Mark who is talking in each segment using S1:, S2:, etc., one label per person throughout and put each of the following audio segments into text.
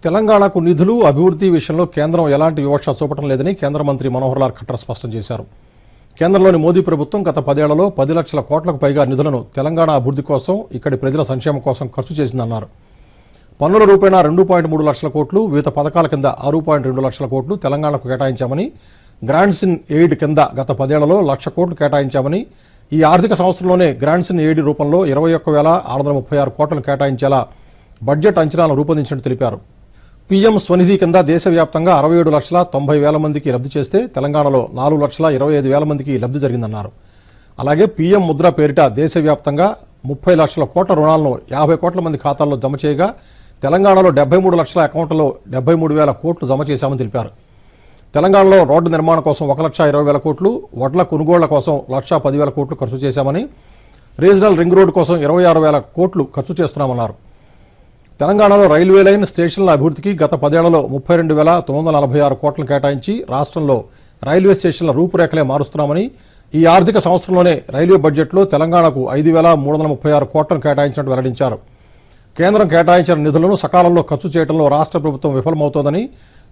S1: తెలంగాణకు నిధులు అభివృద్ధి విషయంలో కేంద్రం ఎలాంటి వివక్ష చూపడం లేదని కేంద్ర మంత్రి మనోహర్ లాల్ ఖట్టర్ స్పష్టం చేశారు. కేంద్రంలోని మోదీ ప్రభుత్వం గత 10 ఏళ్లలో 10 లక్షల కోట్లకు పైగా నిధులను తెలంగాణ అభివృద్ధి కోసం, ఇక్కడి ప్రజల సంక్షేమం కోసం ఖర్చు చేసిందన్నారు. పన్నుల రూపేణా 2.3 లక్షల కోట్లు, వివిధ పథకాల కింద 6.2 లక్షల కోట్లు తెలంగాణకు కేటాయించామని, గ్రాంట్స్ ఇన్ ఎయిడ్ కింద గత 10 ఏళ్లలో 1 లక్ష కోట్లు కేటాయించామని, ఈ ఆర్థిక సంవత్సరంలోనే గ్రాంట్స్ ఇన్ ఎయిడ్ రూపంలో 21,636 కోట్లను కేటాయించేలా బడ్జెట్ అంచనాలను రూపొందించినట్టు తెలిపారు. పీఎం స్వనిధి కింద దేశవ్యాప్తంగా 67,90,000 మందికి లబ్ధి చేస్తే తెలంగాణలో 4,25,000 మందికి లబ్ధి జరిగిందన్నారు. అలాగే పీఎం ముద్ర పేరిట దేశవ్యాప్తంగా 30 లక్షల కోట్ల రుణాలను 50 కోట్ల మంది ఖాతాల్లో జమ చేయగా తెలంగాణలో 73 లక్షల అకౌంట్లలో 73,000 కోట్లు జమ చేశామని తెలిపారు. తెలంగాణలో రోడ్డు నిర్మాణం కోసం 1,20,000 కోట్లు, వడ్ల కొనుగోళ్ల కోసం 1,10,000 కోట్లు ఖర్చు చేశామని, రీజనల్ రింగ్ రోడ్డు కోసం 26,000 కోట్లు ఖర్చు చేస్తున్నామన్నారు. తెలంగాణలో రైల్వే లైన్, స్టేషన్ల అభివృద్ధికి గత 10 ఏళ్లలో 32,946 కోట్లను కేటాయించి రాష్ట్రంలో రైల్వే స్టేషన్ల రూపురేఖలే మారుస్తున్నామని, ఈ ఆర్థిక సంవత్సరంలోనే రైల్వే బడ్జెట్లో తెలంగాణకు 5,336 కోట్లను కేటాయించినట్టు వెల్లడించారు. కేంద్రం కేటాయించిన నిధులను సకాలంలో ఖర్చు చేయడంలో రాష్ట్ర ప్రభుత్వం విఫలమవుతోందని,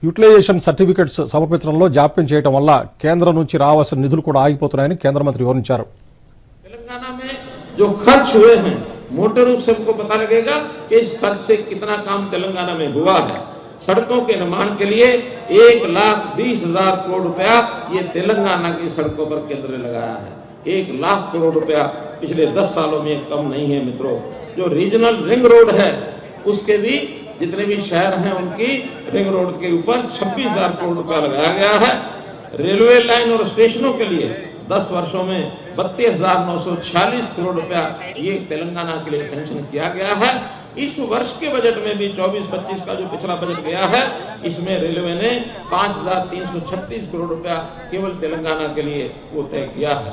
S1: యూటిలైజేషన్ సర్టిఫికెట్స్ సమర్పించడంలో జాప్యం చేయడం వల్ల కేంద్రం నుంచి రావాల్సిన నిధులు కూడా ఆగిపోతున్నాయని కేంద్ర మంత్రి వివరించారు.
S2: मोटे रूप से हमको पता लगेगा कि इस खर्च से कितना काम तेलंगाना में हुआ है। सड़कों के निर्माण के लिए 1,20,000 करोड़ रुपया ये तेलंगाना की सड़कों पर केंद्र ने लगाया है। 1,00,000 करोड़ रुपया पिछले 10 सालों में कम नहीं है मित्रों। जो रीजनल रिंग रोड है उसके भी जितने भी शहर हैं उनकी रिंग रोड के ऊपर 26,000 करोड़ रुपया लगाया गया है। रेलवे लाइन और स्टेशनों के लिए 10 वर्षों में 32,946 करोड़ रुपया ये तेलंगाना के लिए सैंक्शन किया गया है। इस वर्ष के बजट में भी 24-25 का जो पिछला बजट गया है इसमें रेलवे ने 5,336 करोड़ रुपया केवल तेलंगाना के लिए वो तय किया है।